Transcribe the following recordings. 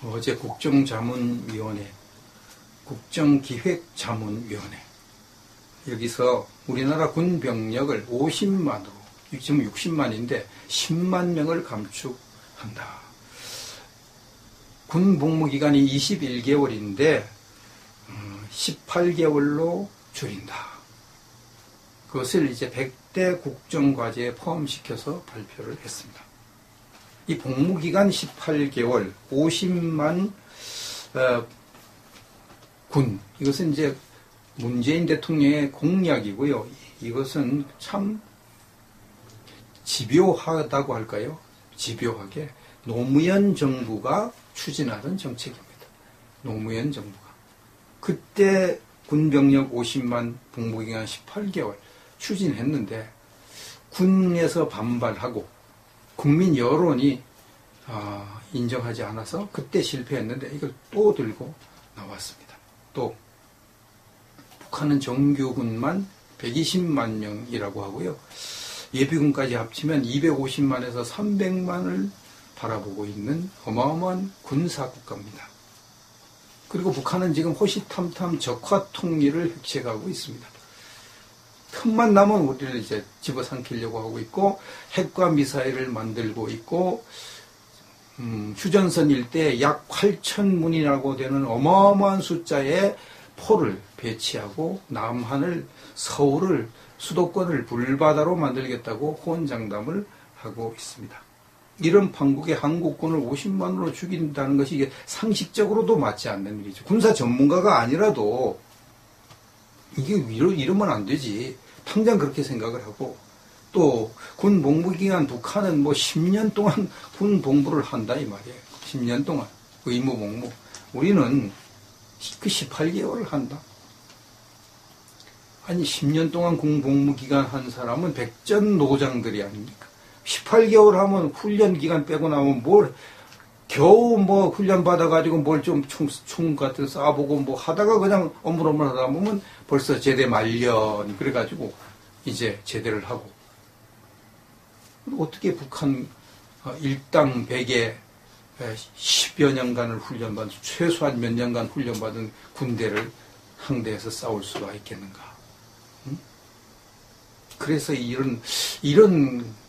어제 국정자문위원회, 국정기획자문위원회, 여기서 우리나라 군병력을 50만으로, 지금 60만인데 10만 명을 감축한다. 군 복무기간이 21개월인데 18개월로 줄인다. 그것을 이제 100대 국정과제에 포함시켜서 발표를 했습니다. 이 복무기간 18개월, 50만 군, 이것은 이제 문재인 대통령의 공약이고요. 이것은 참 집요하다고 할까요? 집요하게 노무현 정부가 추진하던 정책입니다. 노무현 정부가. 그때 군병력 50만, 복무기간 18개월 추진했는데 군에서 반발하고 국민 여론이 인정하지 않아서 그때 실패했는데 이걸 또 들고 나왔습니다. 또 북한은 정규군만 120만 명이라고 하고요. 예비군까지 합치면 250만에서 300만을 바라보고 있는 어마어마한 군사국가입니다. 그리고 북한은 지금 호시탐탐 적화통일을 획책하고 있습니다. 틈만 나면 우리를 이제 집어삼키려고 하고 있고, 핵과 미사일을 만들고 있고, 휴전선 일대에 약 8,000문이라고 되는 어마어마한 숫자의 포를 배치하고 남한을, 서울을, 수도권을 불바다로 만들겠다고 호언장담을 하고 있습니다. 이런 판국에 한국군을 50만으로 죽인다는 것이 이게 상식적으로도 맞지 않는 일이죠. 군사 전문가가 아니라도 이게 이러면 안 되지. 당장 그렇게 생각을 하고, 또 군 복무기간 북한은 뭐 10년 동안 군 복무를 한다 이 말이에요. 10년 동안 의무 복무. 우리는 그 18개월을 한다. 아니 10년 동안 군 복무기간 한 사람은 백전노장들이 아닙니까? 18개월 하면 훈련 기간 빼고 나면 뭘 겨우 뭐 훈련 받아가지고 뭘 좀 총 같은 거 쏴보고 뭐 하다가 그냥 어물어물 하다 보면 벌써 제대 말년 그래가지고 이제 제대를 하고, 어떻게 북한 일당 100에 10여 년간을 훈련받은, 최소한 몇 년간 훈련받은 군대를 상대해서 싸울 수가 있겠는가? 그래서 이런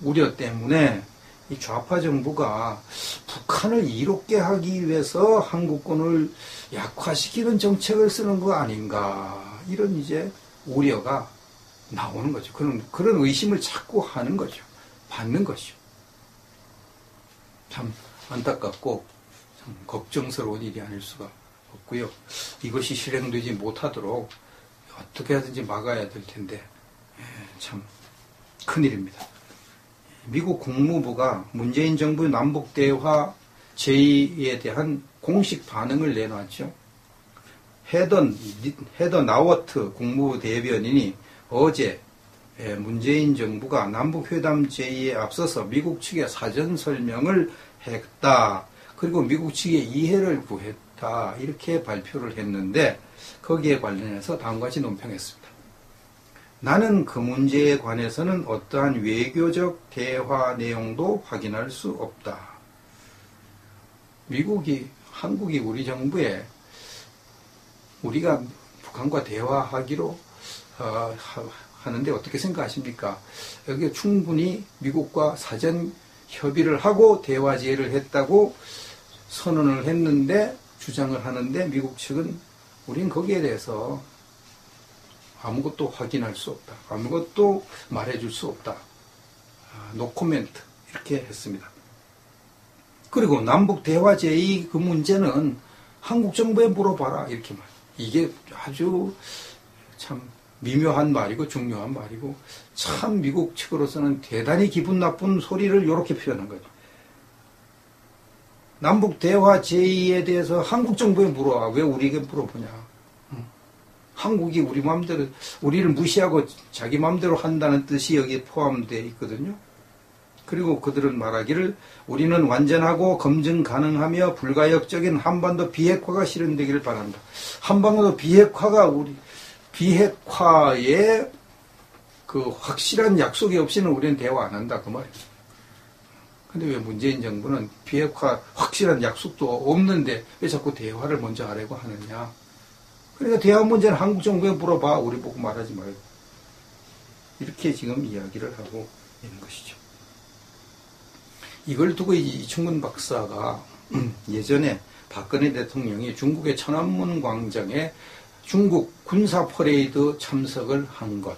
우려 때문에 이 좌파 정부가 북한을 이롭게 하기 위해서 한국군을 약화시키는 정책을 쓰는 거 아닌가, 이런 이제 우려가 나오는 거죠. 그런 의심을 자꾸 하는 거죠. 받는 것이죠. 참 안타깝고 참 걱정스러운 일이 아닐 수가 없고요. 이것이 실행되지 못하도록 어떻게 하든지 막아야 될 텐데 참 큰일입니다. 미국 국무부가 문재인 정부의 남북대화 제의에 대한 공식 반응을 내놨죠. 헤더 나워트 국무부 대변인이 어제 문재인 정부가 남북회담 제의에 앞서서 미국 측에 사전 설명을 했다. 그리고 미국 측에 이해를 구했다. 이렇게 발표를 했는데 거기에 관련해서 다음과 같이 논평했습니다. 나는 그 문제에 관해서는 어떠한 외교적 대화 내용도 확인할 수 없다. 한국이 우리 정부에 우리가 북한과 대화하기로 하는데 어떻게 생각하십니까? 여기에 충분히 미국과 사전 협의를 하고 대화 제의를 했다고 선언을 했는데, 주장을 하는데 미국 측은 우린 거기에 대해서 아무것도 확인할 수 없다. 아무것도 말해줄 수 없다. 노코멘트 이렇게 했습니다. 그리고 남북 대화 제의 그 문제는 한국 정부에 물어봐라 이렇게 말. 이게 아주 참 미묘한 말이고 중요한 말이고, 참 미국 측으로서는 대단히 기분 나쁜 소리를 이렇게 표현한 거죠. 남북 대화 제의에 대해서 한국 정부에 물어봐. 왜 우리에게 물어보냐. 한국이 우리 마음대로, 우리를 무시하고 자기 마음대로 한다는 뜻이 여기에 포함되어 있거든요. 그리고 그들은 말하기를 우리는 완전하고 검증 가능하며 불가역적인 한반도 비핵화가 실현되기를 바란다. 한반도 비핵화에 그 확실한 약속이 없이는 우리는 대화 안 한다. 그 말이에요. 근데 왜 문재인 정부는 비핵화 확실한 약속도 없는데 왜 자꾸 대화를 먼저 하려고 하느냐. 그러니까 대화 문제는 한국 정부에 물어봐. 우리 보고 말하지 말고. 이렇게 지금 이야기를 하고 있는 것이죠. 이걸 두고 이충근 박사가 예전에 박근혜 대통령이 중국의 천안문 광장에 중국 군사 퍼레이드 참석을 한 것,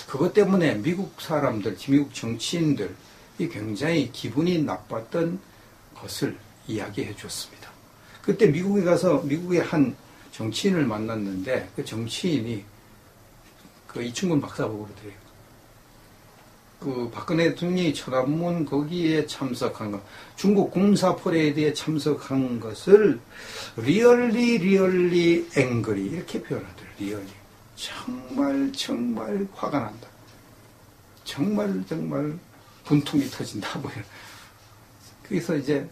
그것 때문에 미국 사람들, 미국 정치인들이 굉장히 기분이 나빴던 것을 이야기해 줬습니다. 그때 미국에 가서 미국의 한 정치인을 만났는데 그 정치인이 그 이충근 박사 보고 그러더래요. 그 박근혜 대통령이 천안문 거기에 참석한 것, 중국 군사 퍼레이드에 참석한 것을 리얼리 앵그리 이렇게 표현하더래요. 리얼리. 정말 화가 난다. 정말 분통이 터진다. 뭐 이런. 그래서 이제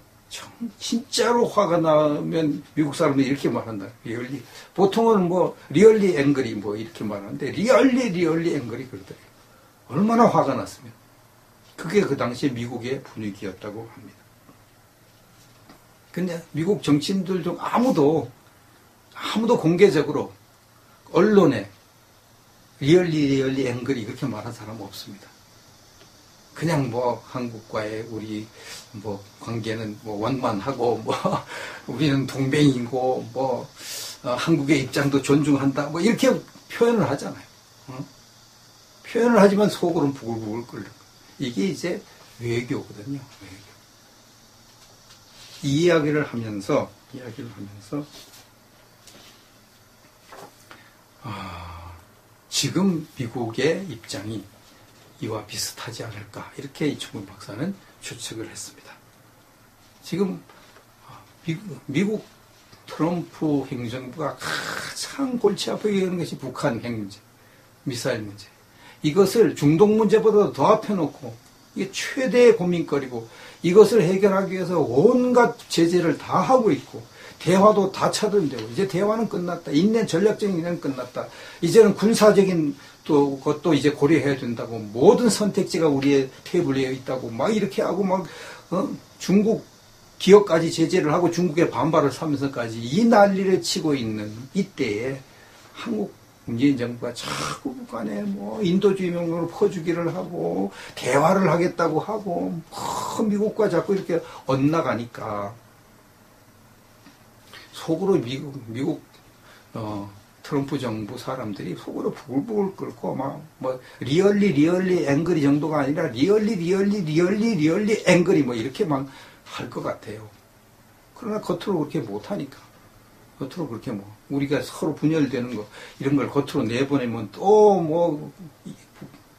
진짜로 화가 나면 미국 사람들이 이렇게 말한다. 리얼리. 보통은 뭐 리얼리 앵그리 뭐 이렇게 말하는데 리얼리 앵그리 그러더래요. 얼마나 화가 났으면. 그게 그 당시에 미국의 분위기였다고 합니다. 근데 미국 정치인들 중 아무도 공개적으로 언론에 리얼리 앵그리 그렇게 말한 사람은 없습니다. 그냥 뭐 한국과의 우리 뭐 관계는 뭐 원만하고 뭐 우리는 동맹이고 뭐 한국의 입장도 존중한다 뭐 이렇게 표현을 하잖아요. 표현을 하지만 속으로는 부글부글 끓는 거예요. 이게 이제 외교거든요. 외교. 이 이야기를 하면서 지금 미국의 입장이 이와 비슷하지 않을까 이렇게 이충근 박사는 추측을 했습니다. 지금 미국 트럼프 행정부가 가장 골치 아프게 하는 것이 북한 핵 문제, 미사일 문제. 이것을 중동 문제보다 더 앞에놓고 이게 최대의 고민거리고 이것을 해결하기 위해서 온갖 제재를 다 하고 있고 대화도 다 차단되고 이제 대화는 끝났다. 전략적인 인내는 끝났다. 이제는 군사적인 또 것도 이제 고려해야 된다고 모든 선택지가 우리의 테이블에 있다고 막 이렇게 하고 막 중국 기업까지 제재를 하고 중국의 반발을 사면서까지 이 난리를 치고 있는 이때에 한국 문재인 정부가 자꾸 북한에 뭐 인도주의 명령으로 퍼주기를 하고 대화를 하겠다고 하고 미국과 자꾸 이렇게 엇나가니까 속으로 미국 트럼프 정부 사람들이 속으로 부글부글 끓고 막 뭐 리얼리 앵그리 정도가 아니라 리얼리 앵그리 뭐 이렇게 막 할 것 같아요. 그러나 겉으로 그렇게 못하니까. 겉으로 그렇게 뭐 우리가 서로 분열되는 거 이런 걸 겉으로 내보내면 또 뭐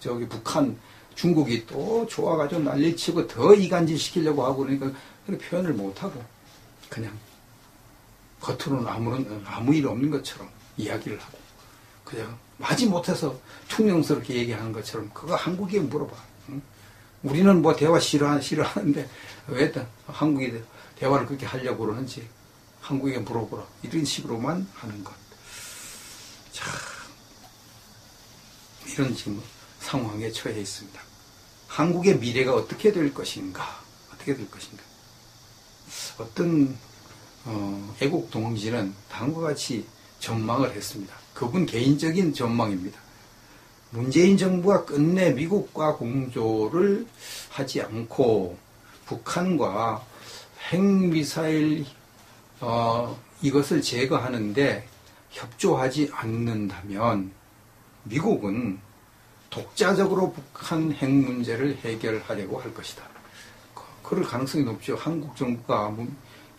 저기 북한 중국이 또 좋아가지고 난리치고 더 이간질 시키려고 하고 그러니까 그렇게 표현을 못하고 그냥 겉으로는 아무 일 없는 것처럼 이야기를 하고 그냥 마지못해서 퉁명스럽게 얘기하는 것처럼 그거 한국에 물어봐. 응? 우리는 뭐 대화 싫어하는데 왜 한국이 대화를 그렇게 하려고 그러는지 한국에 물어보라. 이런 식으로만 하는 것. 자, 이런 지금 상황에 처해 있습니다. 한국의 미래가 어떻게 될 것인가? 어떤 애국 동지는 다음과 같이 전망을 했습니다. 그분 개인적인 전망입니다. 문재인 정부가 끝내 미국과 공조를 하지 않고 북한과 핵미사일 이것을 제거하는데 협조하지 않는다면 미국은 독자적으로 북한 핵 문제를 해결하려고 할 것이다. 그럴 가능성이 높죠. 한국 정부가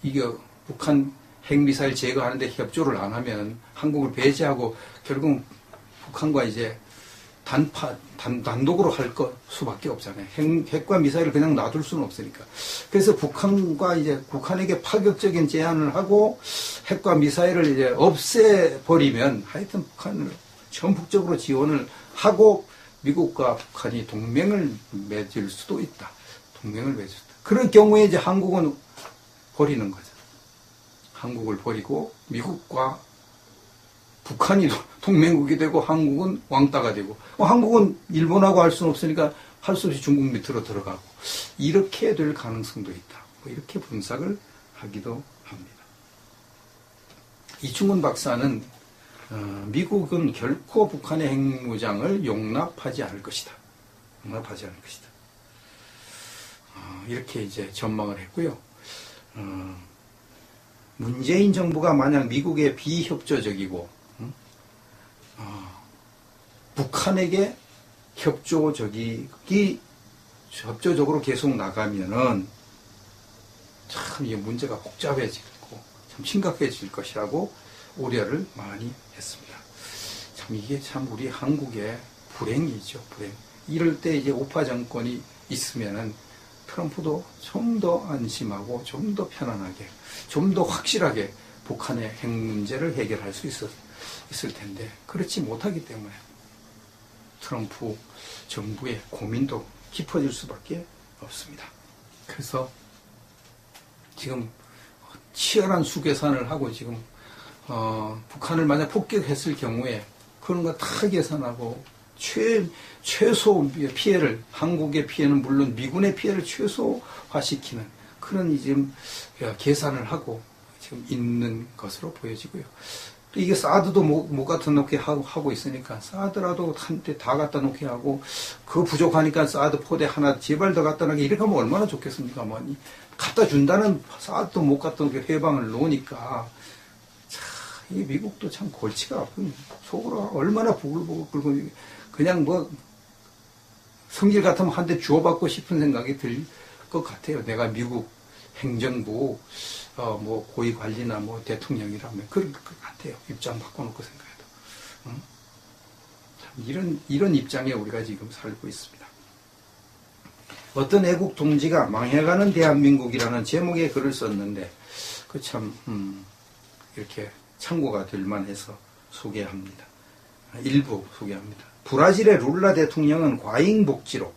이게 북한 핵미사일 제거하는데 협조를 안 하면 한국을 배제하고 결국 북한과 이제 단독으로 할 수밖에 없잖아요. 핵과 미사일을 그냥 놔둘 수는 없으니까. 그래서 북한에게 파격적인 제안을 하고 핵과 미사일을 이제 없애버리면 하여튼 북한을 전폭적으로 지원을 하고 미국과 북한이 동맹을 맺을 수도 있다. 그런 경우에 이제 한국은 버리는 거죠. 한국을 버리고 미국과 북한이 동맹국이 되고 한국은 왕따가 되고 한국은 일본하고 할 수는 없으니까 할 수 없이 중국 밑으로 들어가고 이렇게 될 가능성도 있다. 뭐 이렇게 분석을 하기도 합니다. 이충근 박사는 미국은 결코 북한의 핵무장을 용납하지 않을 것이다. 용납하지 않을 것이다. 이렇게 이제 전망을 했고요. 문재인 정부가 만약 미국에 비협조적이고 북한에게 협조적으로 계속 나가면은 참 이 문제가 복잡해지고 참 심각해질 것이라고 우려를 많이 했습니다. 참 이게 참 우리 한국의 불행이죠, 불행. 이럴 때 이제 우파 정권이 있으면은 트럼프도 좀 더 안심하고 좀 더 편안하게, 좀 더 확실하게 북한의 핵 문제를 해결할 수 있을 텐데 그렇지 못하기 때문에 트럼프 정부의 고민도 깊어질 수밖에 없습니다. 그래서 지금 치열한 수계산을 하고 지금 북한을 만약 폭격했을 경우에 그런 거 다 계산하고 최소 피해를, 한국의 피해는 물론 미군의 피해를 최소화시키는 그런 지금 계산을 하고 지금 있는 것으로 보여지고요. 또 이게 사드도 못 갖다 놓게 하고 있으니까 사드라도 한때 다 갖다 놓게 하고 그거 부족하니까 사드 포대 하나 제발 더 갖다 놓게 이렇게 하면 얼마나 좋겠습니까? 뭐 갖다 준다는 사드도 못 갖다 놓게 해방을 놓으니까 이 미국도 참 골치가 아픈 속으로 얼마나 부글부글 끓고 그냥 뭐 성질 같으면 한 대 주워받고 싶은 생각이 들 것 같아요. 내가 미국 행정부 뭐 고위 관리나 뭐 대통령이라면 그럴 것 같아요. 입장 바꿔놓고 생각해도. 참 이런 입장에 우리가 지금 살고 있습니다. 어떤 애국 동지가 망해가는 대한민국이라는 제목의 글을 썼는데 그 참 이렇게 참고가 될 만해서 소개합니다. 일부 소개합니다. 브라질의 룰라 대통령은 과잉 복지로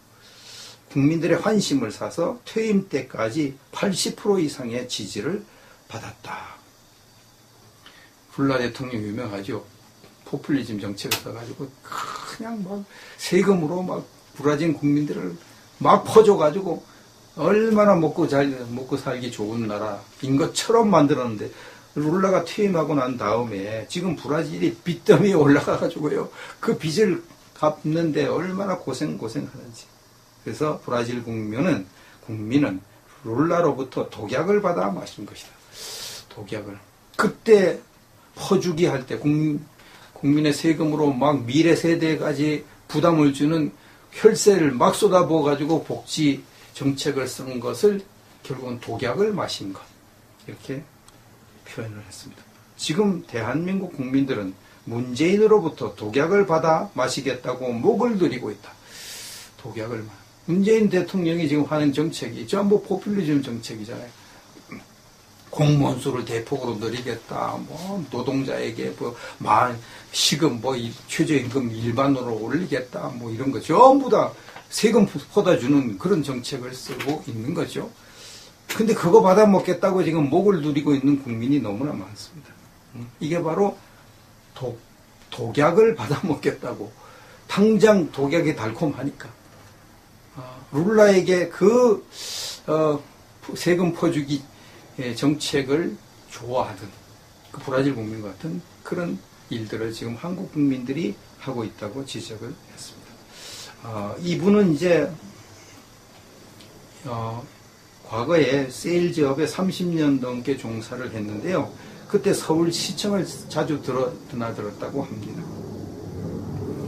국민들의 환심을 사서 퇴임 때까지 80% 이상의 지지를 받았다. 룰라 대통령 유명하죠. 포퓰리즘 정책을 써가지고 그냥 막 세금으로 막 브라질 국민들을 막 퍼줘가지고 얼마나 먹고 살기 좋은 나라인 것처럼 만들었는데 룰라가 퇴임하고 난 다음에 지금 브라질이 빚더미에 올라가가지고요. 그 빚을 갚는데 얼마나 고생하는지. 그래서 브라질 국민은 룰라로부터 독약을 받아 마신 것이다. 독약을. 그때 퍼주기 할 때 국민의 세금으로 막 미래 세대까지 부담을 주는 혈세를 막 쏟아부어가지고 복지 정책을 쓴 것을 결국은 독약을 마신 것. 이렇게 표현을 했습니다. 지금 대한민국 국민들은 문재인으로부터 독약을 받아 마시겠다고 목을 들이고 있다. 독약을. 문재인 대통령이 지금 하는 정책이 전부 포퓰리즘 정책이잖아요. 공무원 수를 대폭으로 늘리겠다. 뭐 노동자에게 시급 최저임금 일반으로 올리겠다. 뭐 이런 거 전부 다 세금 퍼다주는 그런 정책을 쓰고 있는 거죠. 근데 그거 받아 먹겠다고 지금 목을 누리고 있는 국민이 너무나 많습니다. 이게 바로 독약을 받아 먹겠다고. 당장 독약이 달콤하니까. 룰라에게 그 세금 퍼주기 정책을 좋아하던 그 브라질 국민 같은 그런 일들을 지금 한국 국민들이 하고 있다고 지적을 했습니다. 이분은 이제 과거에 세일즈업에 30년 넘게 종사를 했는데요. 그때 서울시청을 자주 드나들었다고 합니다.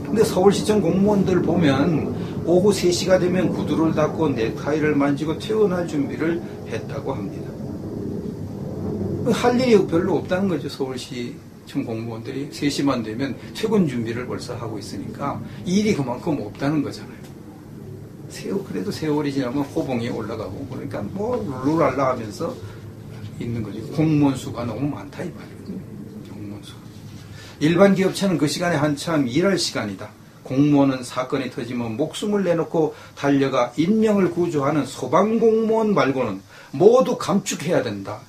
근데 서울시청 공무원들 보면 오후 3시가 되면 구두를 닦고 넥타이를 만지고 퇴근할 준비를 했다고 합니다. 할 일이 별로 없다는 거죠. 서울시청 공무원들이 3시만 되면 퇴근 준비를 벌써 하고 있으니까 일이 그만큼 없다는 거잖아요. 그래도 세월이 지나면 호봉이 올라가고 그러니까 룰랄라 하면서 있는 거죠. 공무원 수가 너무 많다 이 말이거든요. 공무원 수가. 일반 기업체는 그 시간에 한참 일할 시간이다. 공무원은 사건이 터지면 목숨을 내놓고 달려가 인명을 구조하는 소방공무원 말고는 모두 감축해야 된다.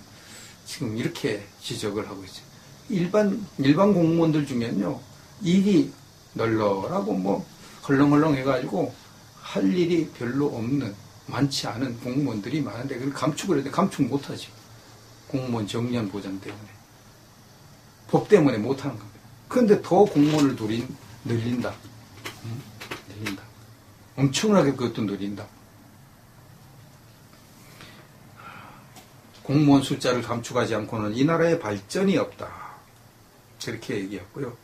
지금 이렇게 지적을 하고 있어요. 일반 공무원들 중에는요, 일이 널널하고 뭐 헐렁헐렁 해가지고 할 일이 별로 없는, 많지 않은 공무원들이 많은데 그걸 감축을 해도 감축 못하지. 공무원 정년 보장 때문에. 법 때문에 못하는 겁니다. 그런데 더 공무원을 늘린다. 늘린다. 엄청나게 그것도 늘린다. 공무원 숫자를 감축하지 않고는 이 나라의 발전이 없다. 그렇게 얘기했고요.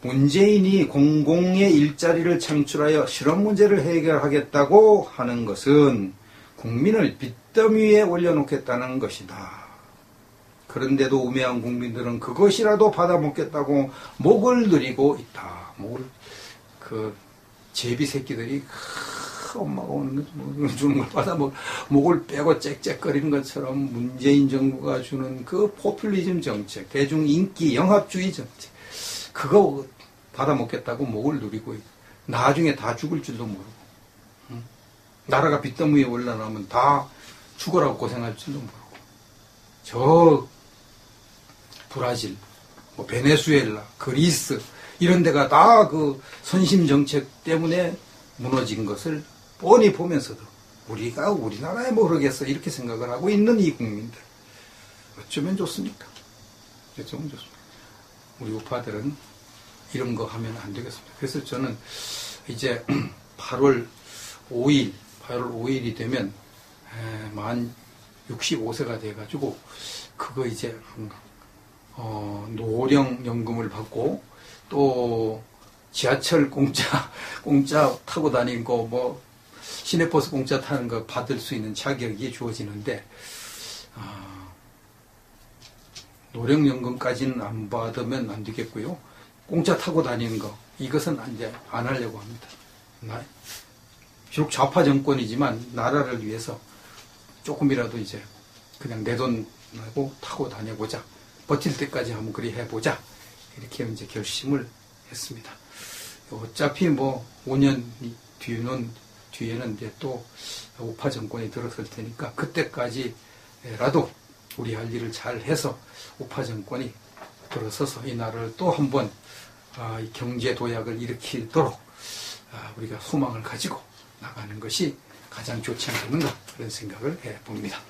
문재인이 공공의 일자리를 창출하여 실업 문제를 해결하겠다고 하는 것은 국민을 빚더미에 올려놓겠다는 것이다. 그런데도 우매한 국민들은 그것이라도 받아먹겠다고 목을 누리고 있다. 제비 새끼들이 엄마가 오는 거 주는 걸 받아먹, 목을 빼고 짹짹거리는 것처럼 문재인 정부가 주는 그 포퓰리즘 정책, 대중 인기 영합주의 정책, 그거 받아먹겠다고 목을 누리고 있다. 나중에 다 죽을 줄도 모르고, 나라가 빚더미에 올라나면 다 죽어라고 고생할 줄도 모르고, 저 브라질, 뭐 베네수엘라, 그리스 이런 데가 다 그 선심 정책 때문에 무너진 것을 뻔히 보면서도 우리가 우리나라에 뭐 그러겠어 이렇게 생각을 하고 있는 이 국민들, 어쩌면 좋습니까? 어쩌면 좋습니까? 우리 우파들은 이런 거 하면 안 되겠습니다. 그래서 저는 이제 8월 5일이 되면 만 65세가 돼가지고 그거 이제 노령연금을 받고 또 지하철 공짜 타고 다니는 거, 뭐 시내버스 공짜 타는 거 받을 수 있는 자격이 주어지는데, 노령연금까지는 안 받으면 안 되겠고요. 공짜 타고 다니는 거, 이것은 이제 안 하려고 합니다. 비록 좌파 정권이지만 나라를 위해서 조금이라도 이제 그냥 내 돈 내고 타고 다녀보자. 버틸 때까지 한번 그리 해보자. 이렇게 이제 결심을 했습니다. 어차피 뭐 5년 뒤에는 이제 또 우파 정권이 들어설 테니까 그때까지라도 우리 할 일을 잘 해서 우파 정권이 들어서서 이 나라를 또 한번 이 경제 도약을 일으키도록 우리가 소망을 가지고 나가는 것이 가장 좋지 않겠는가 그런 생각을 해봅니다.